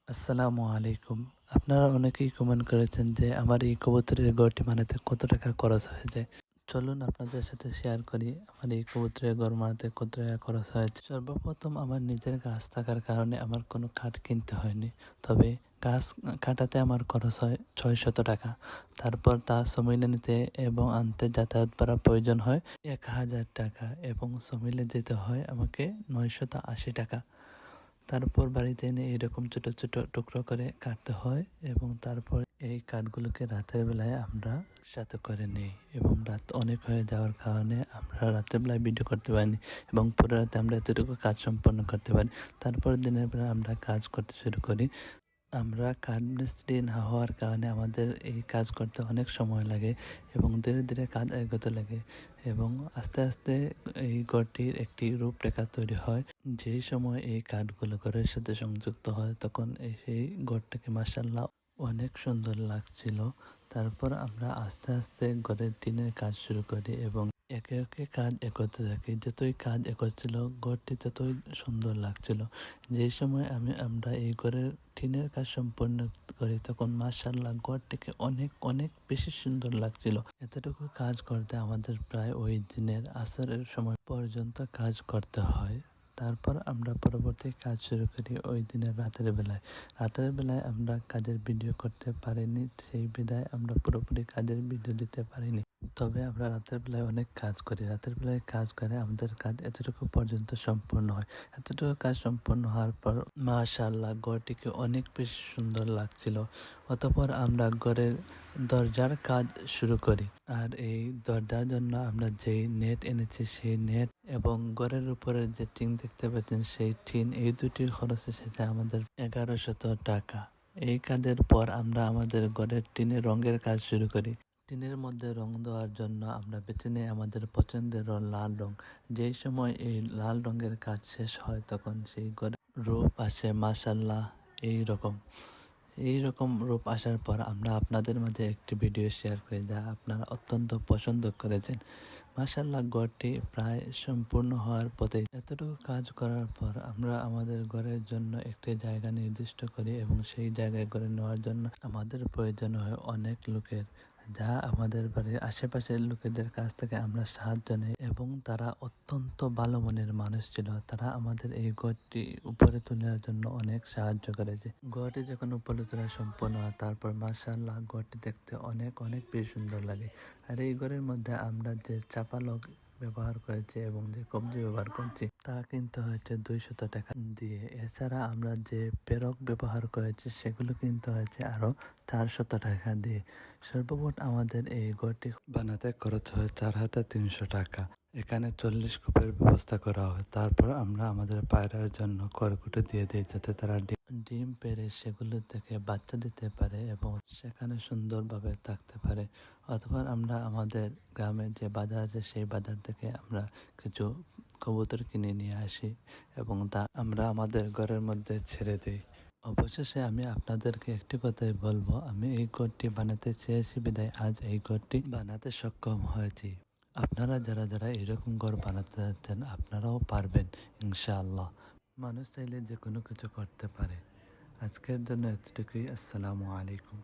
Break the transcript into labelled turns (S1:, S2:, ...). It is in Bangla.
S1: আসসালামু আলাইকুম। আপনারা অনেকেই কমেন্ট করেছেন যে আমার এই কবুতরের ঘরটি বানাতে কত টাকা খরচ হয়ে যায়। চলুন আপনাদের সাথে শেয়ার করি আমার এই কবুতরের ঘর বানাতে কত টাকা খরচ হয়েছে। সর্বপ্রথম আমার নিজের গাছ থাকার কারণে আমার কোনো কাঠ কিনতে হয়নি, তবে গাছ কাটাতে আমার খরচ হয় 600 টাকা। তারপর তা সমিলে নিতে এবং আনতে যাতায়াত করার প্রয়োজন হয় 1000 টাকা এবং সমিলে যেতে হয় আমাকে 980 টাকা। তারপর বাড়িতে এনে এরকম ছোট ছোট টুকরো করে কাটতে হয় এবং তারপর এই কাঠগুলোকে রাতের বেলায় আমরা সাথে করে নিই এবং রাত অনেক হয়ে যাওয়ার কারণে আমরা রাতের বেলায় ভিডিও করতে পারিনি এবং পুরো রাতে আমরা এতটুকু কাজ সম্পন্ন করতে পারি। তারপর দিনের বেলা আমরা কাজ করতে শুরু করি। আমরা কাঠমিস্ত্রি না হওয়ার কারণে আমাদের এই কাজ করতে অনেক সময় লাগে এবং ধীরে ধীরে কাজ এগোতে লাগে এবং আস্তে আস্তে এই ঘরটির একটি রূপরেখা তৈরি হয়। যেই সময় এই কাঠগুলো ঘরের সাথে সংযুক্ত হয় তখন সেই ঘরটাকে মাসাল্লাহ অনেক সুন্দর লাগছিল। তারপর আমরা আস্তে আস্তে ঘরের টিনের কাজ শুরু করি এবং একে একে কাজ এগোতে থাকি। যতই কাজ এগোচ্ছিল ঘরটি ততই সুন্দর লাগছিল। যেই সময় আমরা এই ঘরের টিনের কাজ সম্পন্ন করি তখন মাশাআল্লাহ ঘরটিকে অনেক অনেক বেশি সুন্দর লাগছিল। এতটুকু কাজ করতে আমাদের প্রায় ওই দিনের আসরের সময় পর্যন্ত কাজ করতে হয়। তারপর আমরা পরবর্তী কাজ শুরু করি ওই দিনের রাতের বেলায়। রাতের বেলায় আমরা কাজের ভিডিও করতে পারিনি, সেই বিধায় আমরা পুরোপুরি কাজের ভিডিও দিতে পারিনি। তবে আমরা রাতের বেলায় অনেক কাজ করি। রাতের বেলায় কাজ করে আমাদের কাজ এতটুকু পর্যন্ত সম্পূর্ণ হয়। এতটুকু কাজ সম্পন্ন হওয়ার পর মাশাআল্লাহ ঘরটিকে অনেক বেশি সুন্দর লাগছিল। অতঃপর আমরা ঘরের দরজার কাজ শুরু করি। আর এই দরজার জন্য আমরা যেই নেট এনেছি সেই নেট এবং ঘরের উপরে যে টিন দেখতে পাচ্ছেন সেই টিন, এই দুটির খরচ এসেছে আমাদের 1100 টাকা। এই কাজের পর আমরা আমাদের ঘরের টিনের রঙের কাজ শুরু করি। টিনের মধ্যে রং দেওয়ার জন্য আমরা বেছে নিই আমাদের পছন্দের রং লাল রং। যেই সময় এই লাল রঙের কাজ শেষ হয় তখন সেই ঘরের রূপ আসে মাশাআল্লাহ এইরকম রূপ আসার পর আমরা আপনাদের মাঝে একটি ভিডিও শেয়ার করি যা আপনারা অত্যন্ত পছন্দ করেছেন। মাশাআল্লাহ ঘরটি প্রায় সম্পূর্ণ হওয়ার পথে। এতটুকু কাজ করার পর আমরা আমাদের ঘরের জন্য একটি জায়গা নির্দিষ্ট করি এবং সেই জায়গায় ঘরে নেওয়ার জন্য আমাদের প্রয়োজন হয় অনেক লোকের, যা আমাদের বাড়ির আশেপাশের লোকেদের কাছ থেকে আমরা সাহায্য নেই এবং তারা অত্যন্ত ভালো মনের মানুষ ছিল। তারা আমাদের এই ঘরটি উপরে তোলার জন্য অনেক সাহায্য করেছে। ঘরটি যখন উপরে তোলা সম্পন্ন হয় তারপর মাশাআল্লাহ ঘরটি দেখতে অনেক অনেক বেশি সুন্দর লাগে। আর এই ঘরের মধ্যে আমরা যে চাপালক ব্যবহার করেছি এবং যে কবজি ব্যবহার করছি তা কিনতে হয়েছে 200 টাকা দিয়ে। এছাড়া আমরা যে পেরক ব্যবহার করেছি সেগুলো কিনতে হয়েছে আরো 400 টাকা দিয়ে। সর্বমোট আমাদের এই ঘরটি বানাতে খরচ হয় 4300 টাকা। এখানে 40 কূপের ব্যবস্থা করা হয়। তারপর আমরা আমাদের পায়রার জন্য খড়কুটো দিয়ে দিই যাতে তারা ডিম পেড়ে সেগুলো থেকে বাচ্চা দিতে পারে এবং সেখানে সুন্দরভাবে থাকতে পারে। অথবা আমরা আমাদের গ্রামের যে বাজার আছে সেই বাজার থেকে আমরা কিছু কবুতর কিনে নিয়ে আসি এবং তা আমরা আমাদের ঘরের মধ্যে ছেড়ে দিই। অবশেষে আমি আপনাদেরকে একটি কথাই বলবো, আমি এই ঘরটি বানাতে চেয়েছি বিধায় আজ এই ঘরটি বানাতে সক্ষম হয়েছি। আপনারা যারা যারা এরকম ঘর বানাতে যাচ্ছেন আপনারাও পারবেন ইনশাআল্লাহ। মানুষ চাইলে যে কোনো কিছু করতে পারে। আজকের জন্য এতটুকুই। আসসালামু আলাইকুম।